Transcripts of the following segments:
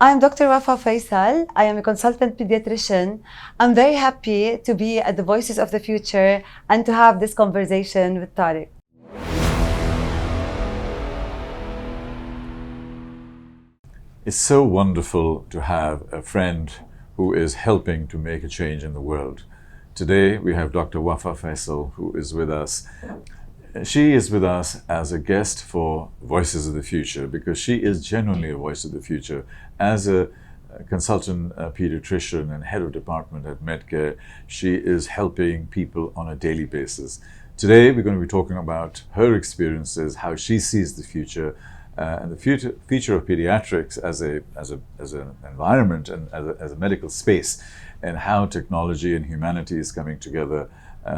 I'm Dr. Wafaa Faisal. I am a consultant pediatrician. I'm very happy to be at the Voices of the Future and to have this conversation with Tariq. It's so wonderful to have a friend who is helping to make a change in the world. Today we have Dr. Wafaa Faisal, who is with us. She is with us as a guest for Voices of the Future because she is genuinely a voice of the future. As a consultant pediatrician and head of department at Medcare, she is helping people on a daily basis. Today we're going to be talking about her experiences, how she sees the future, and the future of pediatrics as an environment and as a medical space, and how technology and humanity is coming together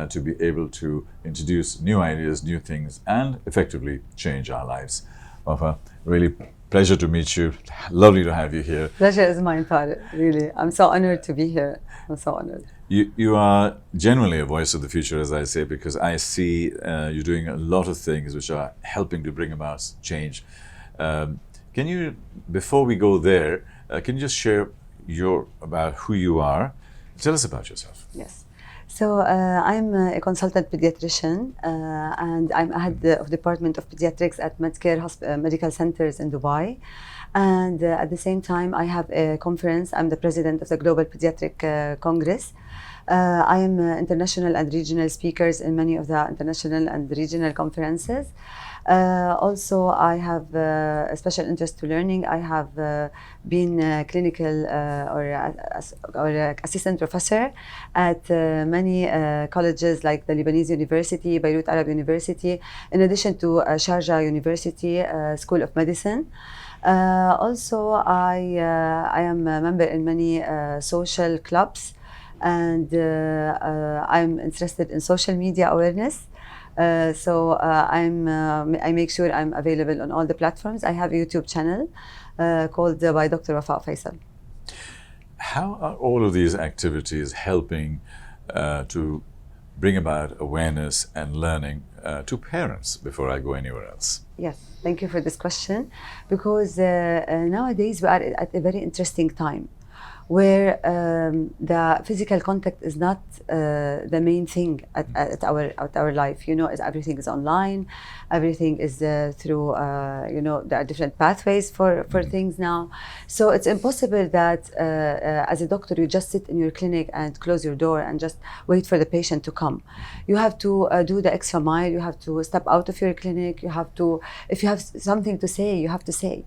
to be able to introduce new ideas, new things, and effectively change our lives. Wafaa, really pleasure to meet you. Lovely to have you here. Pleasure is mine, Tariq. Really, I'm so honored to be here. I'm so honored. You are genuinely a voice of the future, as I say, because I see you're doing a lot of things which are helping to bring about change. Can you, before we go there, can you just share about who you are? Tell us about yourself. Yes. So I'm a consultant pediatrician and I'm head of Department of Pediatrics at Medcare Medical Centers in Dubai. And at the same time, I have a conference. I'm the president of the Global Pediatric Congress. I am international and regional speakers in many of the international and regional conferences. Also, I have a special interest to learning. I have been clinical or assistant professor at many colleges like the Lebanese University, Beirut Arab University, in addition to Sharjah University School of Medicine. Also, I am a member in many social clubs, and I'm interested in social media awareness. I make sure I'm available on all the platforms. I have a YouTube channel called by Dr. Wafaa Faisal. How are all of these activities helping to bring about awareness and learning to parents before I go anywhere else? Yes, thank you for this question, because nowadays we are at a very interesting time where the physical contact is not the main thing at our life. You know, everything is online, everything is through there are different pathways for things now. So it's impossible that as a doctor you just sit in your clinic and close your door and just wait for the patient to come. You have to do the extra mile. You have to step out of your clinic. You have to, if you have something to say, you have to say.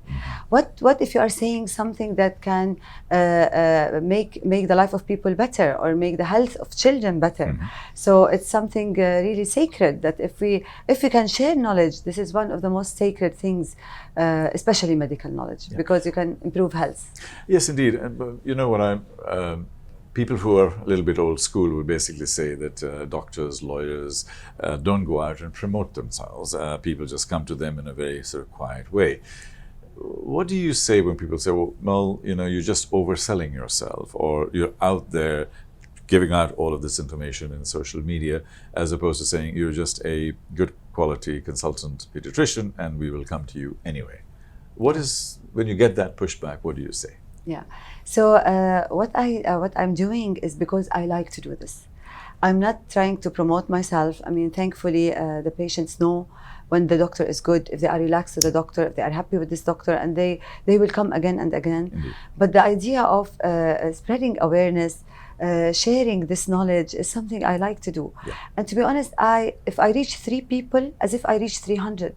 What if you are saying something that can make the life of people better or make the health of children better? So it's something really sacred that if we can share knowledge, this is one of the most sacred things, especially medical knowledge, because you can improve health. Yes, indeed. And you know what, people who are a little bit old school would basically say that doctors, lawyers don't go out and promote themselves. People just come to them in a very sort of quiet way. What do you say when people say, well, you know, you're just overselling yourself, or you're out there giving out all of this information in social media, as opposed to saying you're just a good quality consultant pediatrician and we will come to you anyway? When you get that pushback, what do you say? Yeah. So what I'm doing is because I like to do this. I'm not trying to promote myself. I mean, thankfully, the patients know when the doctor is good, if they are relaxed to the doctor, if they are happy with this doctor, and they will come again and again. Indeed. But the idea of spreading awareness, sharing this knowledge is something I like to do. Yeah. And to be honest, if I reach 3 people, as if I reach 300.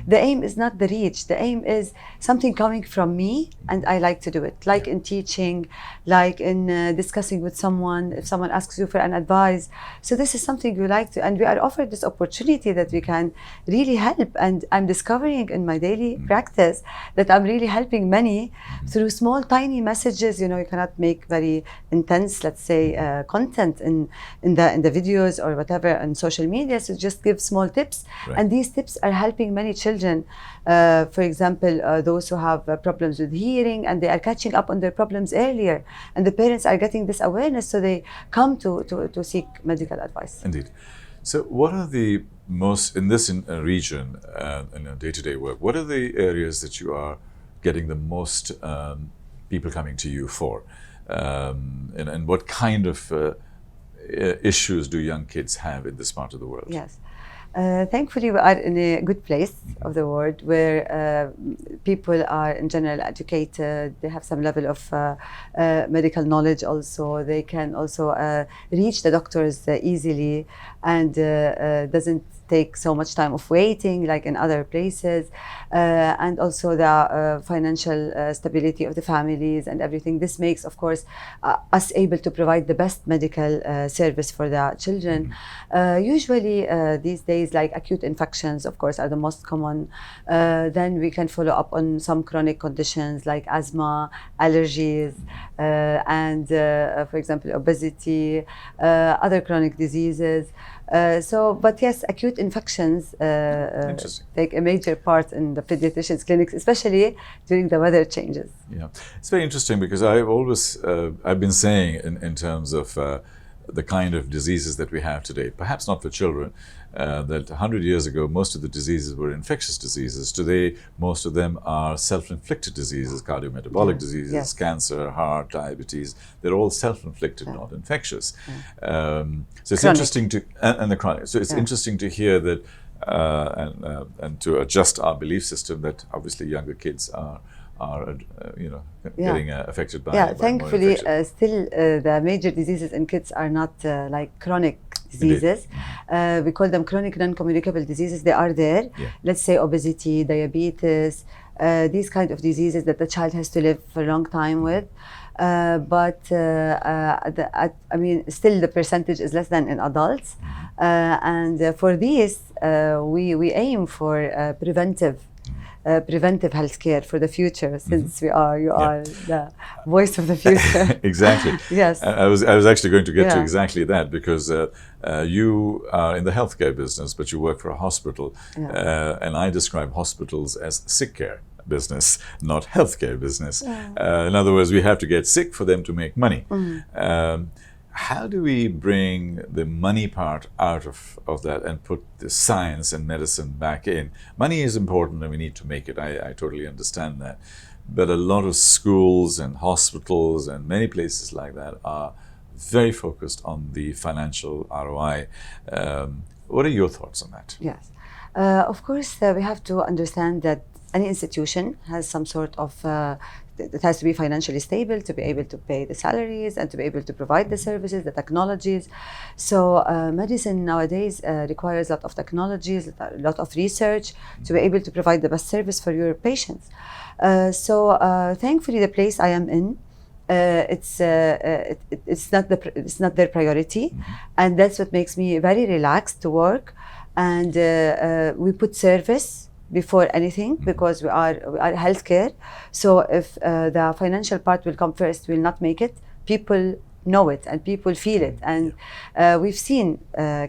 The aim is not the reach. The aim is something coming from me, and I like to do it. Like in teaching, like in discussing with someone, if someone asks you for an advice. So this is something we like to, and we are offered this opportunity that we can really help. And I'm discovering in my daily practice that I'm really helping many through small, tiny messages. You know, you cannot make very intense, let's say, content in the videos or whatever on social media. So just give small tips, Right. and these tips are helping many children. For example, those who have problems with hearing, and they are catching up on their problems earlier, and the parents are getting this awareness, so they come to seek medical advice. Indeed. So what are the most, in this region, in day-to-day work, what are the areas that you are getting the most people coming to you for? And what kind of issues do young kids have in this part of the world? Yes. Thankfully, we are in a good place of the world where people are in general educated. They have some level of medical knowledge also. They can also reach the doctors easily, and doesn't take so much time of waiting like in other places. And also the financial stability of the families and everything. This makes, of course, us able to provide the best medical service for the children. Usually these days, like acute infections, of course, are the most common. Then we can follow up on some chronic conditions like asthma, allergies, and for example, obesity, other chronic diseases. But yes, acute infections take a major part in the pediatricians' clinics, especially during the weather changes. Yeah, it's very interesting because I've been saying in terms of the kind of diseases that we have today, perhaps not for children, that 100 years ago, most of the diseases were infectious diseases. Today, most of them are self-inflicted diseases, cardiometabolic diseases, cancer, heart, diabetes. They're all self-inflicted, not infectious. So it's chronic. interesting to, and the chronic. So it's interesting to hear that, and to adjust our belief system that obviously younger kids are getting affected by. Yeah, thankfully, still the major diseases in kids are not like chronic diseases. We call them chronic non-communicable diseases. They are there. Yeah. Let's say obesity, diabetes, these kind of diseases that the child has to live for a long time with. But I mean, still the percentage is less than in adults. And for these, we aim for preventive healthcare for the future, since you are the voice of the future. Exactly. Yes. I was actually going to get to exactly that, because you are in the healthcare business, but you work for a hospital, and I describe hospitals as sick care business, not healthcare business. In other words, we have to get sick for them to make money. How do we bring the money part out of that and put the science and medicine back in? Money is important and we need to make it. I totally understand that. But a lot of schools and hospitals and many places like that are very focused on the financial ROI. What are your thoughts on that? Yes. Of course, we have to understand that any institution has some sort of it has to be financially stable to be able to pay the salaries and to be able to provide the services, the technologies. So medicine nowadays requires a lot of technologies, a lot of research to be able to provide the best service for your patients. So thankfully, the place I am in, it's not their priority, and that's what makes me very relaxed to work. And we put service before anything, because we are healthcare. So if the financial part will come first, we'll not make it. People know it and people feel it, and we've seen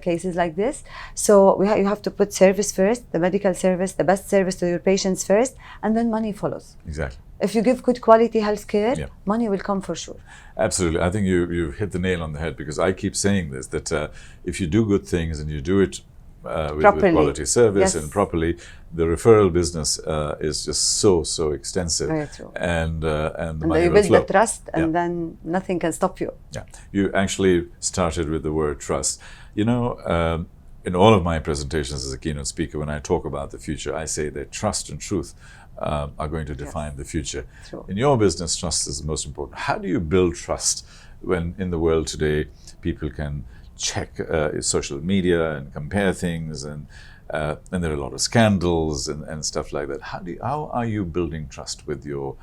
cases like this. So you have to put service first, the medical service, the best service to your patients first, and then money follows. Exactly. If you give good quality healthcare, money will come for sure. Absolutely. I think you've hit the nail on the head, because I keep saying this, that if you do good things and you do it with quality service and properly, the referral business is just so extensive. Very true. And the money you will build flow. the trust, and then nothing can stop you. Yeah, you actually started with the word trust. You know, in all of my presentations as a keynote speaker, when I talk about the future, I say that trust and truth are going to define the future. True. In your business, trust is the most important. How do you build trust when in the world today people can check social media and compare things, and there are a lot of scandals and stuff like that? How are you building trust with your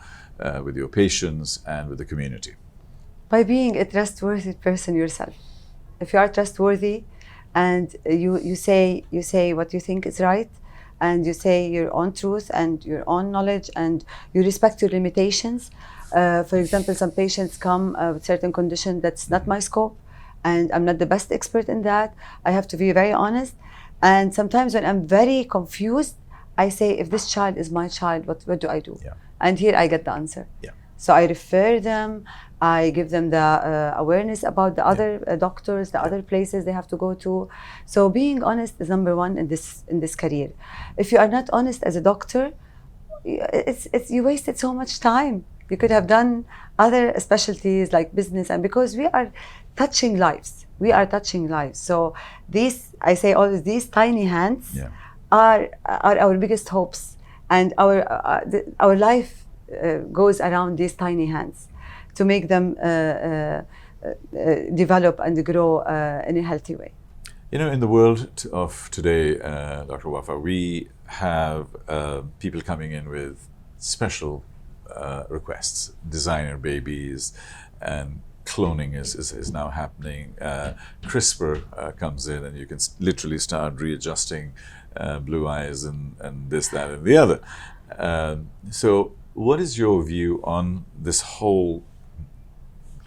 patients and with the community? By being a trustworthy person yourself. If you are trustworthy, and you say what you think is right, and you say your own truth and your own knowledge, and you respect your limitations. For example, some patients come with certain condition that's not my scope, and I'm not the best expert in that. I have to be very honest. And sometimes when I'm very confused, I say, if this child is my child, what do I do? Yeah. And here I get the answer. Yeah. So I refer them, I give them the awareness about the other doctors, the other places they have to go to. So being honest is number one in this career. If you are not honest as a doctor, you wasted so much time. You could have done other specialties like business, and because we are touching lives, So these, I say always, these tiny hands Yeah. are our biggest hopes, and our life goes around these tiny hands to make them develop and grow in a healthy way. You know, in the world of today, Dr. Wafaa, we have people coming in with special requests, designer babies, and cloning is now happening. CRISPR comes in, and you can literally start readjusting blue eyes and this, that, and the other. So what is your view on this whole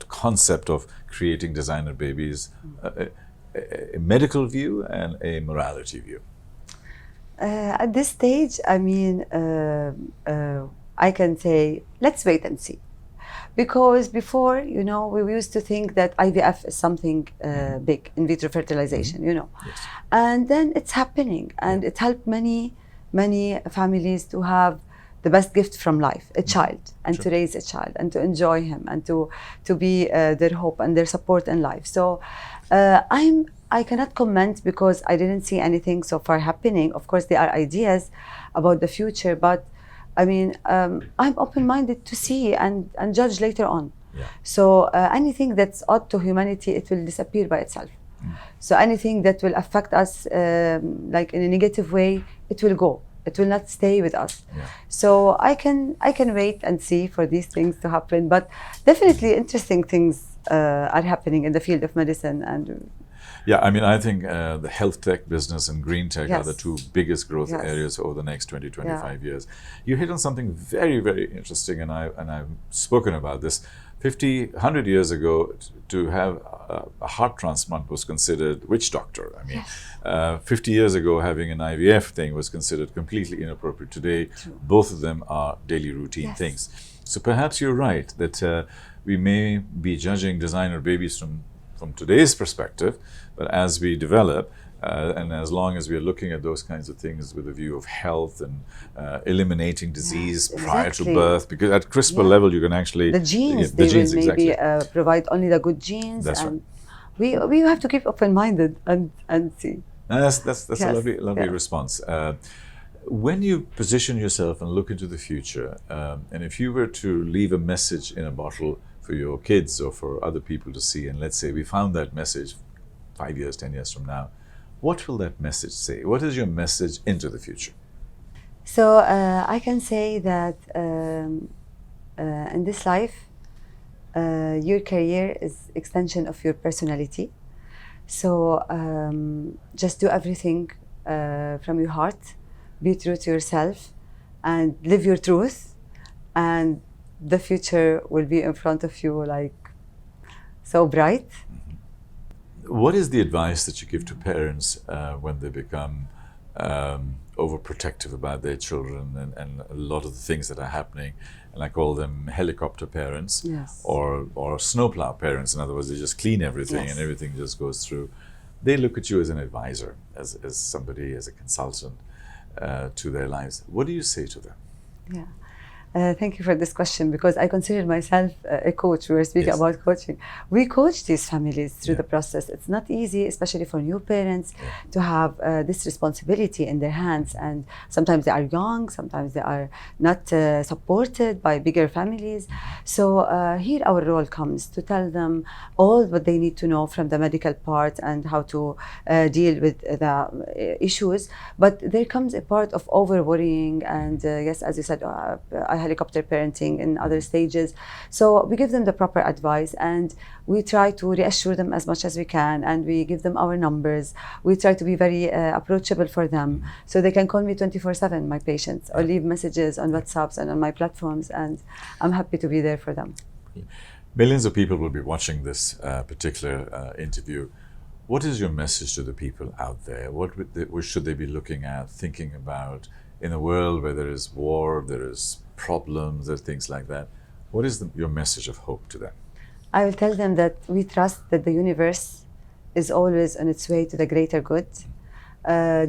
concept of creating designer babies? A medical view and a morality view? At this stage, I mean, I can say, let's wait and see. Because before, you know, we used to think that IVF is something big, in vitro fertilization, you know. Yes. And then it's happening, and it helped many families to have the best gift from life, a child, and to raise a child, and to enjoy him, and to be their hope and their support in life. So I cannot comment because I didn't see anything so far happening. Of course, there are ideas about the future, but I mean, I'm open-minded to see and judge later on. Yeah. So anything that's odd to humanity, it will disappear by itself. So anything that will affect us, like in a negative way, it will go. It will not stay with us. Yeah. So I can wait and see for these things to happen. But definitely interesting things are happening in the field of medicine. And yeah, I mean, I think the health tech business and green tech are the Yes. two biggest growth Yes. areas over the next 20, 25 years. You hit on something very, very interesting, and I've spoken about this. 50, 100 years ago, to have a heart transplant was considered witch doctor. I mean, 50 years ago, having an IVF thing was considered completely inappropriate. Today, both of them are daily routine Yes. things. So perhaps you're right that we may be judging designer babies from today's perspective, but as we develop, and as long as we are looking at those kinds of things with a view of health and eliminating disease prior to exactly. birth, because at CRISPR level you can actually the genes, the they genes, will maybe exactly. provide only the good genes. That's and we have to keep open-minded and see. And that's a Yes. lovely Yeah. response. When you position yourself and look into the future, and if you were to leave a message in a bottle for your kids or for other people to see, and let's say we found that message 5 years, 10 years from now, what will that message say? What is your message into the future? So I can say that in this life, your career is extension of your personality. So just do everything from your heart, be true to yourself, and live your truth, and the future will be in front of you like so bright. What is the advice that you give to parents when they become overprotective about their children and a lot of the things that are happening? And I call them helicopter parents, Yes. or snowplow parents. In other words, they just clean everything Yes. and everything just goes through. They look at you as an advisor, as somebody, as a consultant to their lives. What do you say to them? Yeah. Thank you for this question, because I consider myself a coach. We were speaking Yes. about coaching. We coach these families through Yeah. the process. It's not easy, especially for new parents, to have this responsibility in their hands. And sometimes they are young, sometimes they are not supported by bigger families. So here our role comes to tell them all what they need to know from the medical part and how to deal with the issues. But there comes a part of over worrying and yes, as you said, helicopter parenting in other stages. So we give them the proper advice, and we try to reassure them as much as we can, and we give them our numbers. We try to be very approachable for them, so they can call me 24/7, my patients, or leave messages on WhatsApps and on my platforms, and I'm happy to be there for them. Millions of people will be watching this particular interview. What is your message to the people out there? What should they be looking at, thinking about in a world where there is war, there is problems, there are things like that? What is your message of hope to them? I will tell them that we trust that the universe is always on its way to the greater good.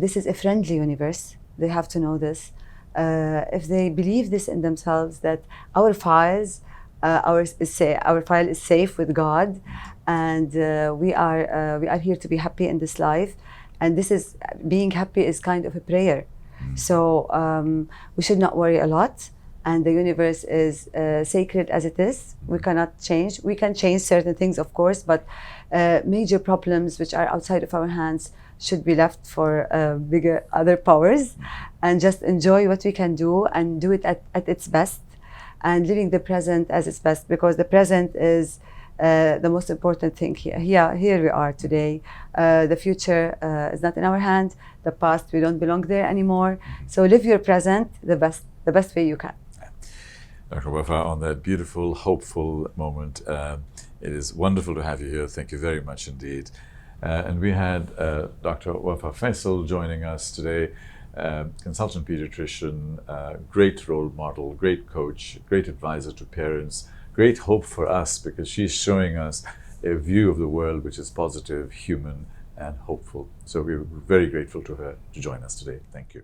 This is a friendly universe. They have to know this. if they believe this in themselves, that our files, our file is safe with God, and we are here to be happy in this life, and this is being happy is kind of a prayer. So we should not worry a lot, and the universe is sacred as it is. We cannot change. We can change certain things, of course, but major problems which are outside of our hands should be left for bigger other powers, and just enjoy what we can do and do it at its best, and living the present as its best, because the present is the most important thing here. Here we are today. The future is not in our hand. The past, we don't belong there anymore. So live your present the best way you can. Dr. Wafaa, on that beautiful, hopeful moment, it is wonderful to have you here. Thank you very much indeed. And we had Dr. Wafaa Faisal joining us today, consultant pediatrician, great role model, great coach, great advisor to parents, great hope for us, because she's showing us a view of the world which is positive, human, and hopeful. So we're very grateful to her to join us today. Thank you.